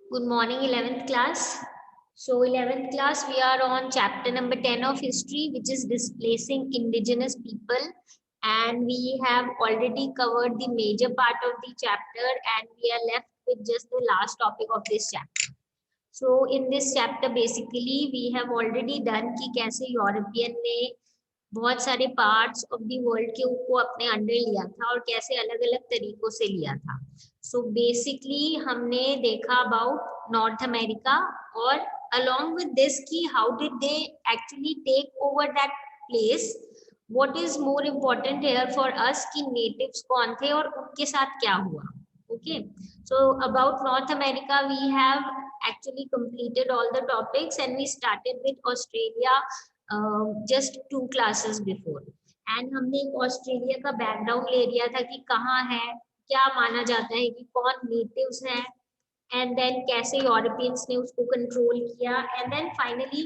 Good morning, 11th class. So, 11th class, we are on chapter number 10 of history, which is displacing indigenous people. And we have already covered the major part of the chapter, and we are left with just the last topic of this chapter. So, in this chapter, basically, we have already done कि कैसे European ने बहुत सारे parts of the world के को अपने under लिया था और कैसे अलग अलग तरीकों से लिया था. सो बेसिकली हमने देखा अबाउट नॉर्थ अमेरिका और along with this की how did they actually take over that place. what is more important here for us कि natives कौन थे और उनके साथ क्या हुआ. Okay, so about North America we have actually completed all the topics and we started with Australia just 2 classes before. And हमने एक ऑस्ट्रेलिया का बैकग्राउंड ले लिया था कि कहाँ है, क्या माना जाता है कि कौन नेटिव्स हैं, एंड देन कैसे यूरोपियंस ने उसको कंट्रोल किया, एंड देन फाइनली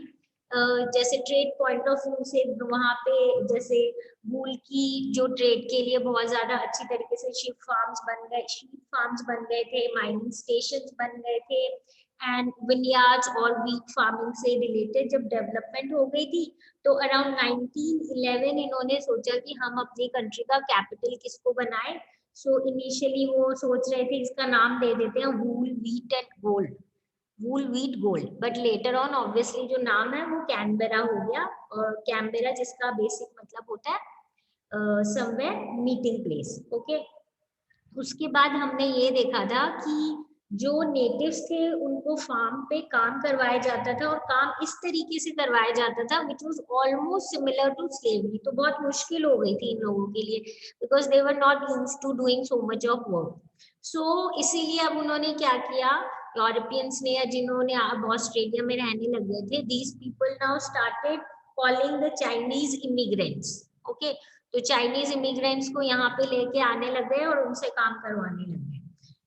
जैसे ट्रेड पॉइंट ऑफ व्यू से वहां पे जैसे वूल की जो ट्रेड के लिए बहुत ज्यादा अच्छी तरीके से शीप फार्म्स बन गए थे, माइनिंग स्टेशंस बन गए थे, एंड विनयार्ड्स और वीट फार्मिंग से रिलेटेड जब डेवलपमेंट हो गई थी तो अराउंड 1911 इन्होंने सोचा कि हम अपनी कंट्री का कैपिटल किसको बनाएं. सो इनिशियली वो सोच रहे थे इसका नाम दे देते हैं wool wheat and gold, wool wheat gold, but later on obviously जो नाम है वो कैनबेरा हो गया. और कैनबेरा जिसका बेसिक मतलब होता है समवेयर मीटिंग प्लेस. ओके, उसके बाद हमने ये देखा था कि जो नेटिव्स थे उनको फार्म पे काम करवाया जाता था और काम इस तरीके से करवाया जाता था which was almost similar to slavery. तो बहुत मुश्किल हो गई थी इन लोगों के लिए because they were not used to doing so much of work. So इसीलिए अब उन्होंने क्या किया, यूरोपियंस ने या जिन्होंने अब ऑस्ट्रेलिया में रहने लग गए थे, these people now started calling the Chinese immigrants. Okay, तो चाइनीज इमिग्रेंट्स को यहाँ पे लेके आने लग गए और उनसे काम करवाने लग गए.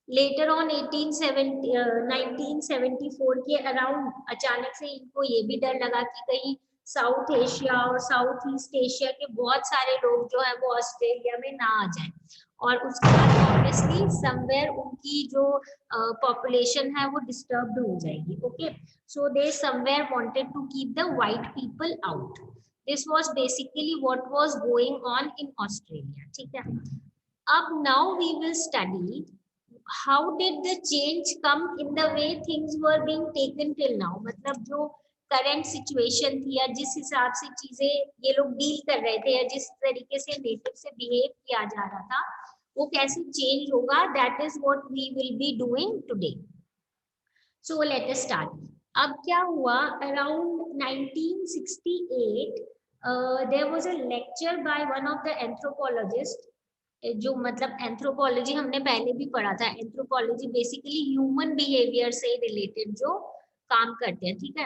लेटर ऑन 1974 के अराउंड अचानक से इनको ये भी डर लगा कि कहीं साउथ एशिया और साउथ ईस्ट एशिया के बहुत सारे लोग जो है वो ऑस्ट्रेलिया में ना आ जाएं, और उसके बाद ऑब्वियसली समवेयर उनकी जो पॉपुलेशन है वो डिस्टर्ब्ड हो जाएगी. Okay, so they somewhere wanted to keep the white people out. This was basically what was going on in Australia. ठीक है, अब now we will study how did the change come in the way things were being taken till now. मतलब जो current situation थी या जिस हिसाब से चीजें ये लोग डील कर रहे थे या जिस तरीके से नेटिव से बिहेव किया जा रहा था वो कैसे चेंज होगा, that is what we will be doing today. So let us start. अब क्या हुआ, around 1968 there was a lecture by one of the anthropologist. जो मतलब एंथ्रोपोलॉजी हमने पहले भी पढ़ा था. एंथ्रोपोलॉजी बेसिकली ह्यूमन बिहेवियर से रिलेटेड जो काम करते हैं, ठीक है,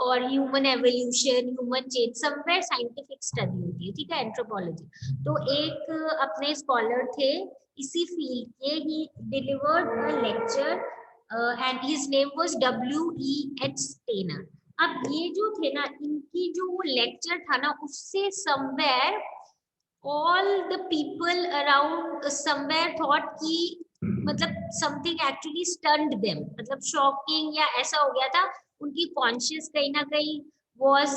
और human evolution, human change, somewhere scientific study होती है. ठीक है, एंथ्रोपोलॉजी. तो एक अपने स्कॉलर थे इसी फील्ड के, he delivered a lecture and his name was W.E.H. Tanner. अब ये जो थे ना, इनकी जो वो लेक्चर था ना, उससे somewhere all the people around somewhere thought कि मतलब something actually stunned them, मतलब shocking या ऐसा हो गया था. उनकी conscious कहीं ना कहीं was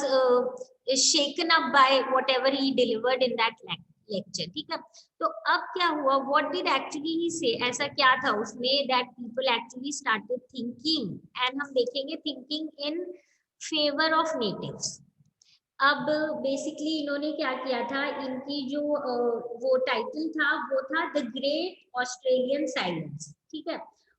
shaken up by whatever he delivered in that lecture. ठीक है, तो अब क्या हुआ, what did actually he say, ऐसा क्या था उसमें that people actually started thinking, and हम देखेंगे thinking in favor of natives. अब बेसिकली इन्होंने क्या किया था, इनकी जो वो टाइटल था वो था द ग्रेट ऑस्ट्रेलियन साइलेंस. ठीक है,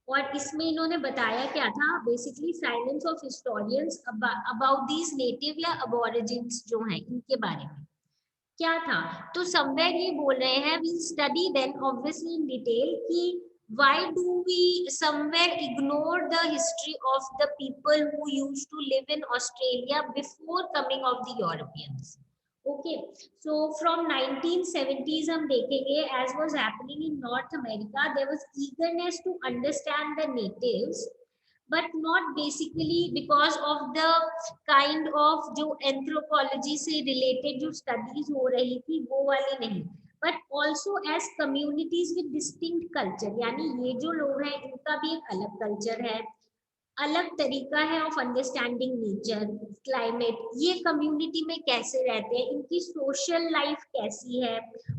और इसमें इन्होंने बताया क्या था, basically silence of historians about these native या अबोरिजिन्स जो हैं इनके बारे में क्या था. तो समवेयर ये बोल रहे हैं, we study then obviously in detail कि why do we somewhere ignore the history of the people who used to live in Australia before coming of the Europeans. Okay, so from 1970s हम देखेंगे as was happening in North America, there was eagerness to understand the natives, but not basically because of the kind of जो anthropology से related जो studies हो रही थी वो वाली नहीं, but also as communities with distinct culture. यानी ये जो लोग हैं इनका भी एक अलग culture है, अलग तरीका है ऑफ अंडरस्टैंडिंग नेचर, क्लाइमेट, ये कम्युनिटी में कैसे रहते हैं, इनकी सोशल लाइफ कैसी है,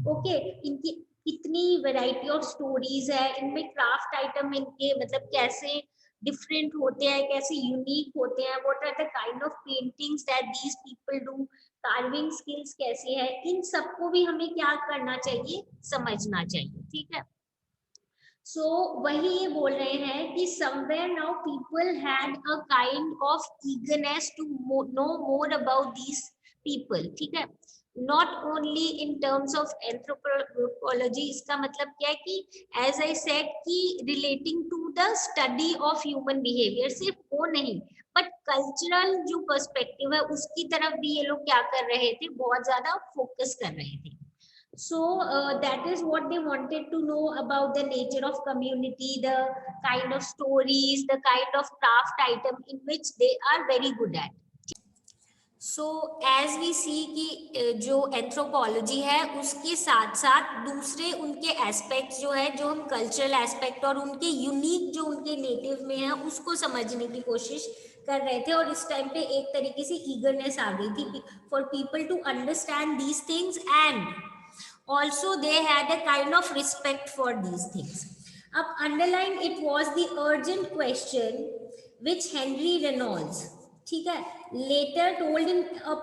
ओके, इनकी कितनी वैरायटी ऑफ स्टोरीज है, इनमें क्राफ्ट आइटम इनके मतलब कैसे डिफरेंट होते हैं, कैसे यूनिक होते हैं, what are the kind of paintings that these people do, carving skills कैसी है, इन सबको भी हमें क्या करना चाहिए, समझना चाहिए, ठीक है। सो वही ये बोल रहे हैं कि somewhere now people had a kind of eagerness to know more about these people, ठीक है, not only in terms of anthropology, इसका मतलब क्या है कि एज आई सेड कि relating to the study of human behaviour, सिर्फ वो नहीं बट कल्चरल जो पर्सपेक्टिव है उसकी तरफ भी ये लोग क्या कर रहे थे, बहुत ज्यादा फोकस कर रहे थे। So that is what they wanted to know about the nature of community, the kind of stories, the kind of craft item in which they are very good at. So as we see कि जो anthropology है उसके साथ साथ दूसरे उनके aspects जो है, जो हम कल्चरल एस्पेक्ट और उनके यूनिक जो उनके नेटिव में है उसको समझने की कोशिश कर रहे थे, और इस टाइम पे एक तरीके से ईगरनेस आ गई थी for people to understand these things, and also they had a kind of respect for these things. Up underlined it was the urgent question which Henry Reynolds, ठीक है, later told in a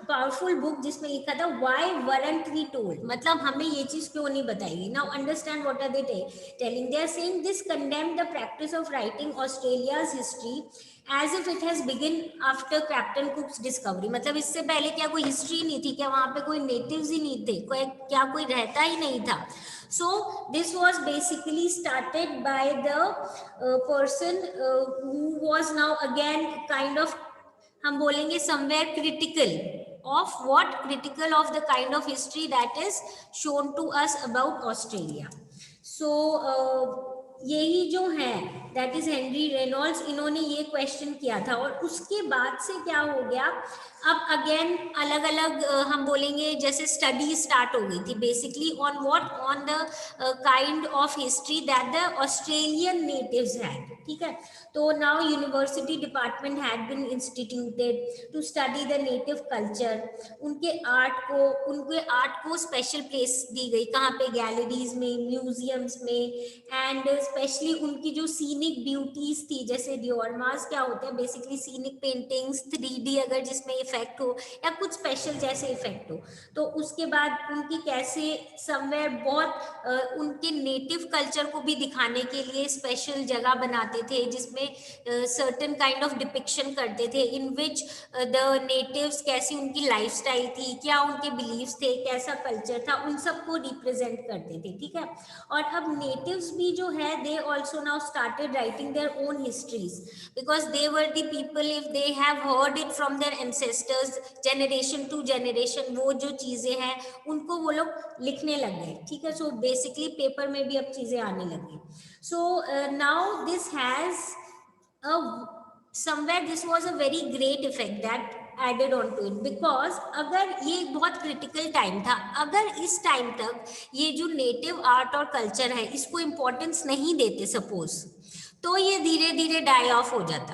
powerful book जिसमें लिखा था why weren't we told, मतलब हमें ये चीज क्यों नहीं बताई. Now understand what are they telling. They are saying this condemned the practice of writing Australia's history as if it has begun after Captain Cook's discovery. मतलब इससे पहले क्या कोई हिस्ट्री नहीं थी क्या, वहां पे कोई नेटिव्स ही नहीं थे, क्या कोई रहता ही नहीं था. So this was basically started by the person who was now again kind of, हम बोलेंगे somewhere critical of what, critical of the kind of history that is shown to us about Australia. So यही जो है that is Henry Reynolds, इन्होंने ये question किया था, और उसके बाद से क्या हो गया, अब अगेन अलग अलग हम बोलेंगे जैसे स्टडी स्टार्ट हो गई थी basically on what, on the kind of history that the Australian natives had, ठीक है. तो now university department had been instituted to study the native culture. उनके आर्ट को स्पेशल प्लेस दी गई, कहाँ पे, गैलरीज में, म्यूजियम्स में, एंड स्पेशली उनकी जो सीनिक ब्यूटीज थी, जैसे डियोरमास क्या होते हैं बेसिकली सीनिक पेंटिंग्स, 3D अगर जिसमें इफेक्ट हो या कुछ स्पेशल जैसे इफेक्ट हो, तो उसके बाद उनकी कैसे समवेयर बहुत उनके नेटिव कल्चर को भी दिखाने के लिए स्पेशल जगह बनाते थे जिसमें सर्टेन काइंड ऑफ डिपिक्शन करते थे इन विच द नेटिव्स कैसी उनकी लाइफस्टाइल थी, क्या उनके बिलीव्स थे, कैसा कल्चर था, उन सबको रिप्रेजेंट करते थे, ठीक है. और अब नेटिव्स भी जो है they also now started writing their own histories because they were the people, if they have heard it from their ancestors generation to generation, वो जो चीजें हैं उनको वो लोग लिखने लग गए, ठीक है. सो बेसिकली पेपर में भी अब चीजें आने लगी. So now this has somewhere this was a very great effect that added on to it because अगर ये बहुत क्रिटिकल टाइम था, अगर इस टाइम तक ये जो नेटिव आर्ट और कल्चर है इसको इम्पोर्टेंस नहीं देते सपोज, तो ये धीरे धीरे डाई ऑफ हो जाता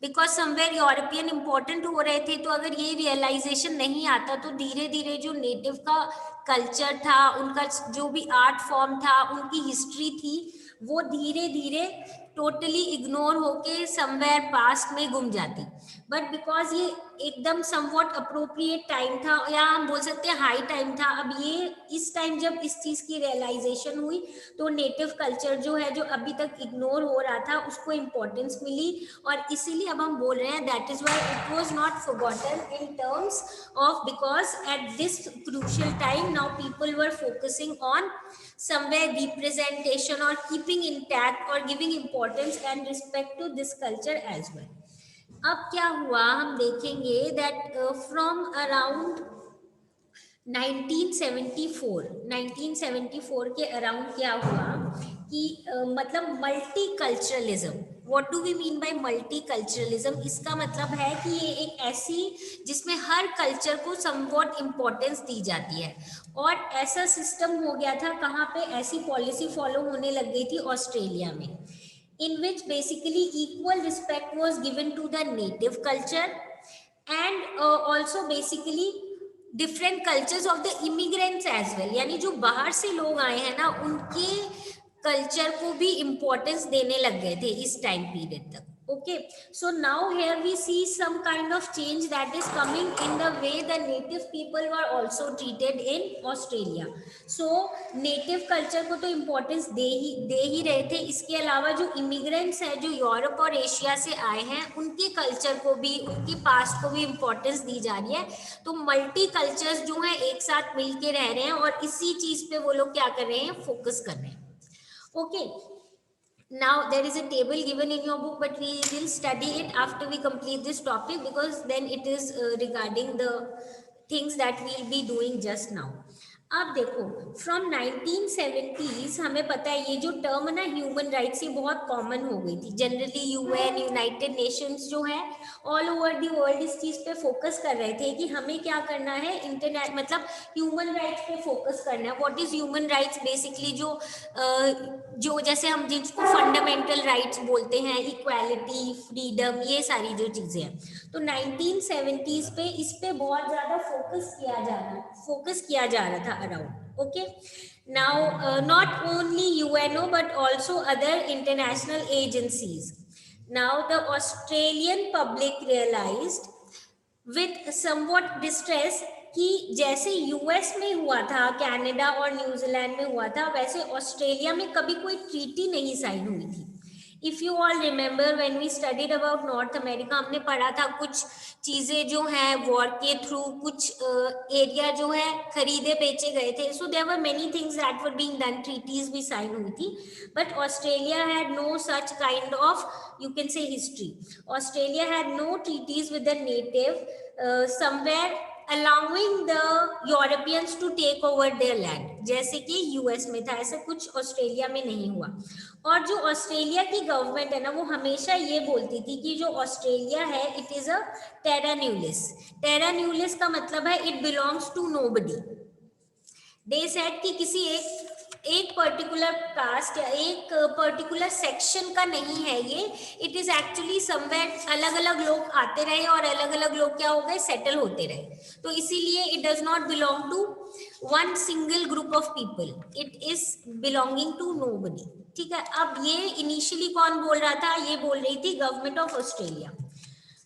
बिकॉज समवेयर यूरोपियन इंपॉर्टेंट हो रहे थे. तो अगर ये रियलाइजेशन नहीं आता तो धीरे धीरे जो नेटिव का कल्चर था, उनका जो भी आर्ट फॉर्म था, उनकी हिस्ट्री थी, वो धीरे धीरे टोटली इग्नोर होके समवेयर पास्ट में गुम जाती. बट बिकॉज ये एकदम समवॉट अप्रोप्रिएट टाइम था या हम बोल सकते हैं हाई टाइम था, अब ये इस टाइम जब इस चीज की रियलाइजेशन हुई तो नेटिव कल्चर जो है जो अभी तक इग्नोर हो रहा था उसको इम्पोर्टेंस मिली, और इसीलिए अब हम बोल रहे हैं that is why it was not forgotten in terms of, because at this crucial time now people were focusing on somewhere representation or keeping intact or giving importance and respect to this culture as well. अब क्या हुआ हम देखेंगे that from around 1974 के around क्या हुआ कि मतलब multiculturalism, what do we mean by multiculturalism, इसका मतलब है कि ये एक ऐसी जिसमें हर कल्चर को समवॉट इम्पोर्टेंस दी जाती है, और ऐसा सिस्टम हो गया था कहाँ पे ऐसी पॉलिसी फॉलो होने लग गई थी ऑस्ट्रेलिया में. in which basically equal respect was given to the native culture, and also basically different cultures of the immigrants as well, यानी जो बाहर से लोग आए हैं ना उनके कल्चर को भी इम्पोर्टेंस देने लग गए थे इस टाइम पीरियड तक. Okay, so now here we see some kind of change that is coming in the way the native people were also treated in Australia. So native culture को तो importance दे ही रहे थे. इसके अलावा जो immigrants हैं जो यूरोप और एशिया से आए हैं उनके कल्चर को भी, उनकी पास्ट को भी इम्पोर्टेंस दी जा रही है. तो मल्टी कल्चर्स जो हैं एक साथ मिलके रह रहे हैं और इसी चीज पे वो लोग क्या कर रहे हैं, फोकस कर रहे हैं. Okay, now there is a table given in your book, but we will study it after we complete this topic, because then it is regarding the things that we will be doing just now. अब देखो from 1970s हमें पता है ये जो term ना human rights ये बहुत कॉमन हो गई थी. जनरली यूएन, यूनाइटेड नेशंस जो है ऑल ओवर दी वर्ल्ड इस चीज पे फोकस कर रहे थे कि हमें क्या करना है, इंटरनेट मतलब ह्यूमन राइट्स पे फोकस करना है. What is human rights? Basically जो जैसे हम जिसको फंडामेंटल राइट्स बोलते हैं, इक्वालिटी, फ्रीडम, ये सारी जो चीजें हैं. तो 1970s पे इस पे बहुत ज्यादा फोकस किया जा रहा था around. Okay, now not only UNO but also other international agencies. Now the Australian public realised with somewhat distress कि जैसे यूएस में हुआ था, कनाडा और न्यूजीलैंड में हुआ था, वैसे ऑस्ट्रेलिया में कभी कोई ट्रीटी नहीं साइन हुई थी. If you all remember when we studied about North America, हमने पढ़ा था कुछ चीजें जो हैं वॉर के थ्रू कुछ एरिया जो है खरीदे बेचे गए थे. So there were many things that were being done, treaties भी साइन हुई थी, but Australia had no such kind of, you can say, history. Australia had no treaties with the native, somewhere allowing the Europeans to take over their land, जैसे कि US में था, ऐसा कुछ Australia में नहीं हुआ. और जो ऑस्ट्रेलिया की गवर्नमेंट है ना वो हमेशा ये बोलती थी कि जो ऑस्ट्रेलिया है इट इज अ टेरा न्यूलिस. टेरा न्यूलिस का मतलब है it belongs to nobody. They said कि किसी एक पर्टिकुलर कास्ट या एक पर्टिकुलर सेक्शन का नहीं है ये. इट इज एक्चुअली समवेयर अलग अलग लोग आते रहे और अलग अलग लोग क्या हो गए, सेटल होते रहे. तो इसीलिए it does not belong to one single group of people, it is belonging to nobody. ठीक है, अब ये इनिशियली कौन बोल रहा था, ये बोल रही थी government of Australia.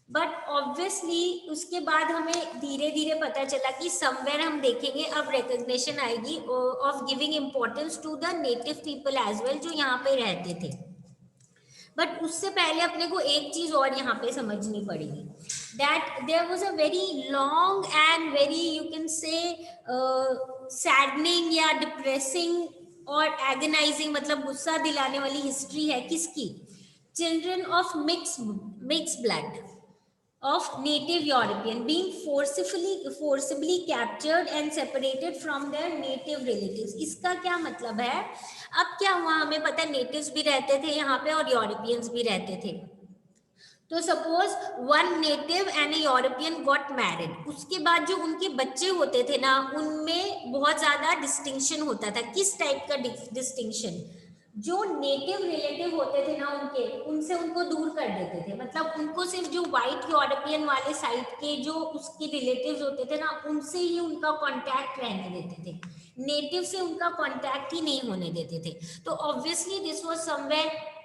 But obviously उसके बाद हमें धीरे धीरे पता चला कि समवेयर हम देखेंगे अब रिकग्निशन आएगी of giving importance to the native people as well जो यहाँ पे रहते थे. बट उससे पहले अपने को एक चीज और यहाँ पे समझनी पड़ेगी, that there was a very long and very you can say saddening या डिप्रेसिंग और एगनाइजिंग, मतलब गुस्सा दिलाने वाली हिस्ट्री है किसकी, children of mix blood of native European being forcibly captured and separated from their native relatives. इसका क्या मतलब है? अब क्या हुआ, हमें पता है नेटिव्स भी रहते थे यहाँ पे और यूरोपियंस भी रहते थे. तो suppose one native and A European got married, उसके बाद जो उनके बच्चे होते थे ना उनमें बहुत ज्यादा डिस्टिंक्शन होता था. किस टाइप का डिस्टिंक्शन? जो नेटिव रिलेटिव होते थे ना उनके, उनसे उनको दूर कर देते थे. मतलब उनको सिर्फ जो वाइट यूरोपियन वाले साइड के जो उसके रिलेटिव्स होते थे ना उनसे ही उनका कांटेक्ट रहने देते थे, नेटिव से उनका कांटेक्ट ही नहीं होने देते थे. तो obviously this was somewhere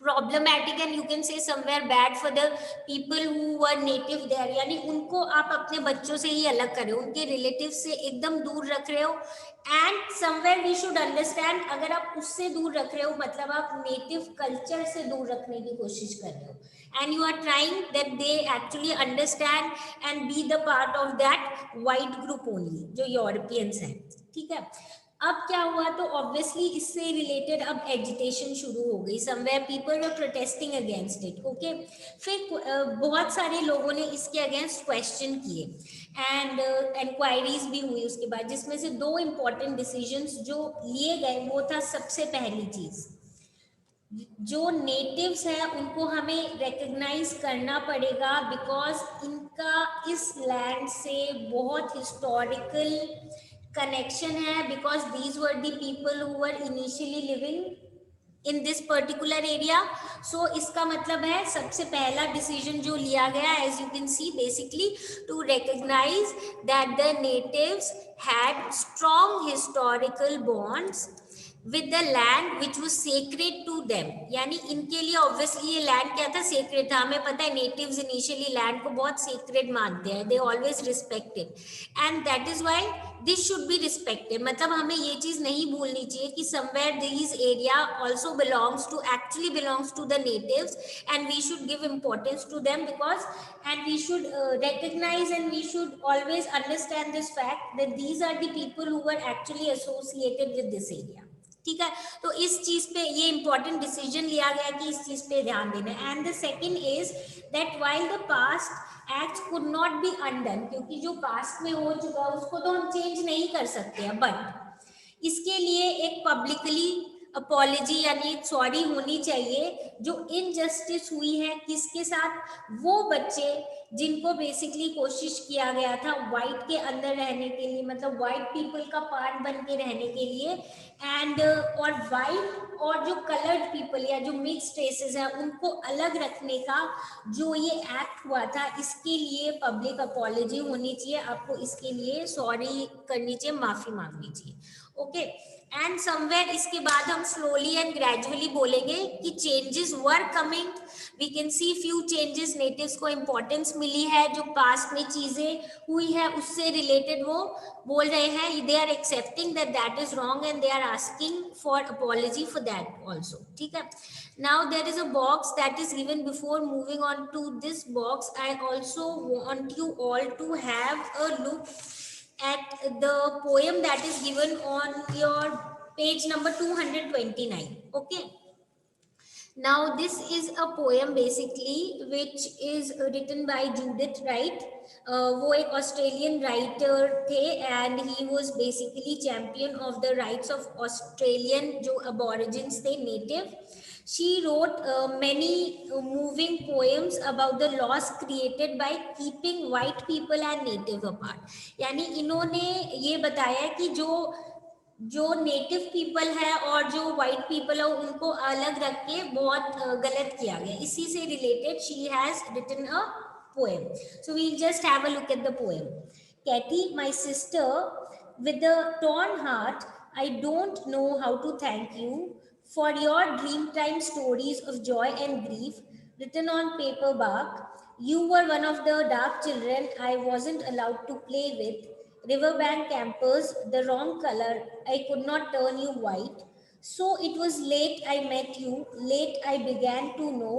problematic and you can say somewhere bad for the people who were native there. यानी उनको आप अपने बच्चों से ही अलग कर रहे हो, उनके रिलेटिव से एकदम दूर रख रहे हो. And somewhere we should understand, अगर आप उससे दूर रख रहे हो मतलब आप नेटिव कल्चर से दूर रखने की कोशिश कर रहे हो. And you are trying that they actually understand and be the part of that white group only जो यूरोपियंस हैं. ठीक है, अब क्या हुआ, तो ऑब्वियसली इससे रिलेटेड अब एजिटेशन शुरू हो गई. Somewhere people were protesting against it. Okay, फिर बहुत सारे लोगों ने इसके अगेंस्ट क्वेश्चन किए एंड इंक्वायरीज भी हुई उसके बाद, जिसमें से दो इंपॉर्टेंट डिसीजंस जो लिए गए वो था, सबसे पहली चीज जो नेटिव्स है उनको हमें रिकग्नाइज करना पड़ेगा बिकॉज इनका इस लैंड से बहुत हिस्टोरिकल connection है, because these were the people who were initially living in this particular area. So इसका मतलब है सबसे पहला डिसीजन जो लिया गया, as you can see, basically to recognise that the natives had strong historical bonds with the land which was sacred to them. यानी इनके लिए ऑब्वियसली ये लैंड क्या था, सेक्रेड था. हमें पता है नेटिव्स इनिशियली लैंड को बहुत सेक्रेड मानते हैं, they always respected, and that is why this should be respected. मतलब हमें ये चीज नहीं भूलनी चाहिए कि somewhere this area also belongs to, actually belongs to the natives, and we should give importance to them because, and we should recognize and we should always understand this fact that these are the people who were actually associated with this area. ठीक है, तो इस चीज पे ये important decision लिया गया कि इस चीज पे ध्यान देना. And the second is that while the past acts could not be undone, क्योंकि जो पास्ट में हो चुका उसको तो हम चेंज नहीं कर सकते हैं, बट इसके लिए एक पब्लिकली अपॉलॉजी यानी सॉरी होनी चाहिए. जो इनजस्टिस हुई है किसके साथ, वो बच्चे जिनको बेसिकली कोशिश किया गया था वाइट के अंदर रहने के लिए, मतलब वाइट पीपल का पार्ट बन के रहने के लिए, एंड और वाइट और जो कलर्ड पीपल या जो मिक्स्ड रेसेस है उनको अलग रखने का जो ये एक्ट हुआ था, इसके लिए पब्लिक अपॉलॉजी होनी चाहिए. आपको इसके लिए सॉरी करनी चाहिए, माफी मांगनी चाहिए. ओके, एंड समवेयर इसके बाद हम स्लोली एंड ग्रेजुअली बोलेंगे कि changes were coming. We can see few changes, natives को इंपॉर्टेंस मिली है, जो पास्ट में चीजें हुई है उससे रिलेटेड वो बोल रहे हैं, they are accepting that that is wrong and they are asking for apology for that also. ठीक है, now there is a box that is given. Before moving on to this box, I also want you all to have a look at the poem that is given on your page number 229. Okay, now this is a poem basically which is written by Judith Wright. वो एक Australian writer थे and he was basically champion of the rights of Australian जो अबॉरिजिन्स थे, native. She wrote many moving poems about the loss created by keeping white people and native apart. यानी इन्होंने ये बताया कि जो नेटिव पीपल है और जो वाइट पीपल है उनको अलग रख के बहुत गलत किया गया. इसी से related she has written a poem. So we'll just have a look at the poem. Katie, my sister, with a torn heart, I don't know how to thank you for your dreamtime stories of joy and grief written on paper bark. You were one of the dark children I wasn't allowed to play with. Riverbank campers, the wrong color, I could not turn you white. So it was late I met you, late I began to know.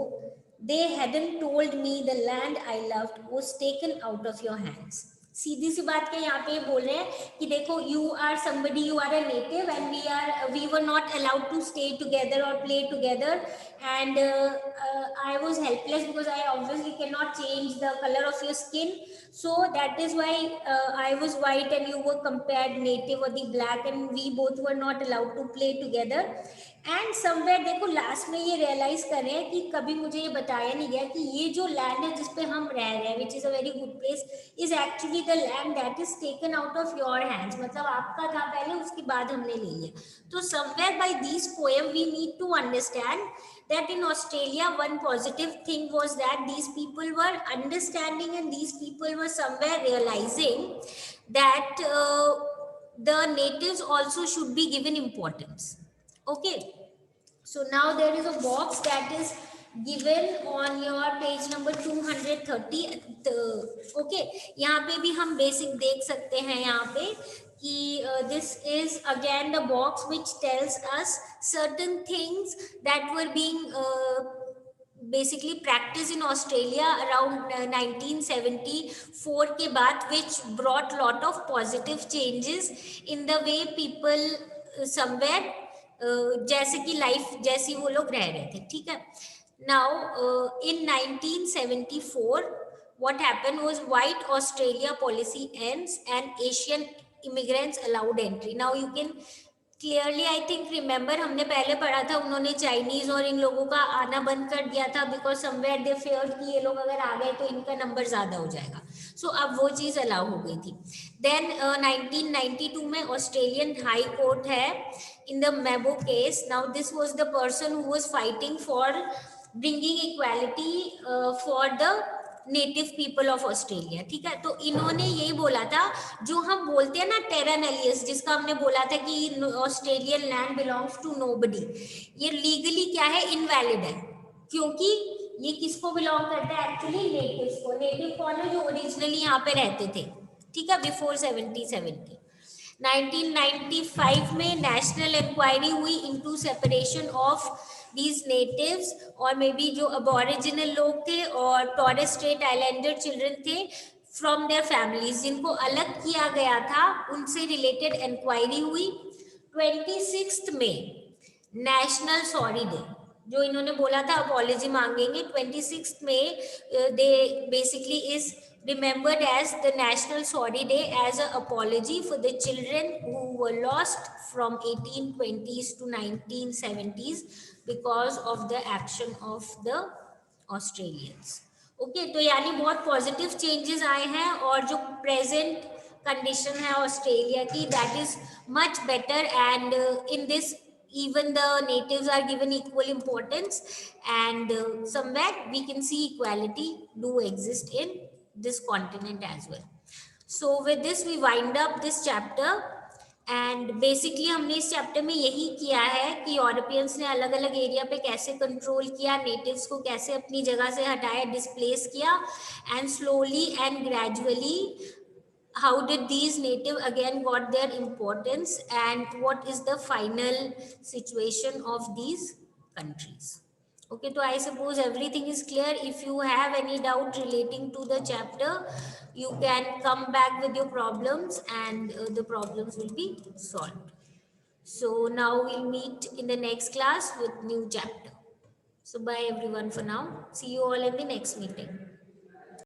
They hadn't told me the land I loved was taken out of your hands. सीधी सी बात के यहाँ पे बोल रहे हैं कि देखो, you are somebody, you are a native and we were not allowed to stay together और play together, and I was helpless because I obviously cannot change the color of your skin. So that is why I was white and you were compared native or the black, and we both were not allowed to play together. And somewhere देखो last में ये realise कर रहे हैं कि कभी मुझे ये बताया नहीं गया कि ये जो लैंड है जिसपे हम रह रहे हैं, which is a very good place, is actually the land that is taken out of your hands. मतलब आपका था पहले, उसके बाद हमने ले लिया. तो somewhere by this poem we need to understand that in Australia one positive thing was that these people were understanding and these people were somewhere realizing that the natives also should be given importance. Okay, so now there is a box that is given on your page number 230. Okay, यहाँ पे भी हम basic देख सकते हैं यहाँ पे कि this is again the box which tells us certain things that were being basically practiced in Australia around 1974 के बाद, which brought lot of positive changes in the way people somewhere जैसे कि लाइफ जैसी वो लोग रह रहे थे. ठीक है, now in 1974 what happened was white Australia policy ends and Asian immigrants allowed entry. Now you can clearly I think remember, हमने पहले पढ़ा था उन्होंने चाइनीज और इन लोगों का आना बंद कर दिया था because somewhere they feared कि ये लोग अगर आ गए तो इनका नंबर ज्यादा हो जाएगा. सो अब वो चीज अलाउ हो गई थी। देन 1992 में ऑस्ट्रेलियन हाई कोर्ट है in the Mebo case. Now this was the person who was fighting for bringing equality for the native people of Australia, ठीक है। तो इन्होंने यही बोला था, जो हम बोलते हैं ना टेरा नलियस, जिसका हमने बोला था कि Australian land belongs to nobody, ये लीगली क्या है, इनवैलिड है, क्योंकि ये किसको बिलोंग करता है, एक्चुअली नेटिव्स को। नेटिव कौन है, जो ओरिजिनली यहाँ पे रहते थे, ठीक है, बिफोर 1770। 1995 में नेशनल इंक्वायरी हुई into separation of these natives, और मे बी जो अबोरिजिनल लोग थे और टॉरेस स्ट्रेट आइलैंडर चिल्ड्रन थे फ्रॉम देयर फैमिलीज, जिनको अलग किया गया था, उनसे रिलेटेड इंक्वायरी हुई। 26 में नेशनल सॉरी डे, जो इन्होंने बोला था अपॉलॉजी मांगेंगे, 26 में they basically is remembered as the National Sorry Day as an apology for the children who were lost from 1820s to 1970s because of the action of the Australians. Okay, तो यानी बहुत positive changes आए हैं, और जो present condition है Australia की, that is much better, and in this even the natives are given equal importance, and somewhere we can see equality do exist in this continent as well. So with this we wind up this chapter, and basically हमने इस chapter में यही किया है कि Europeans ने अलग अलग एरिया पे कैसे कंट्रोल किया, नेटिव्स को कैसे अपनी जगह से हटाया, डिस्प्लेस किया, and slowly and gradually how did these native again got their importance, and what is the final situation of these countries. Okay, so I suppose everything is clear. If you have any doubt relating to the chapter, you can come back with your problems, and the problems will be solved. So now we'll meet in the next class with new chapter. So bye everyone for now. See you all in the next meeting.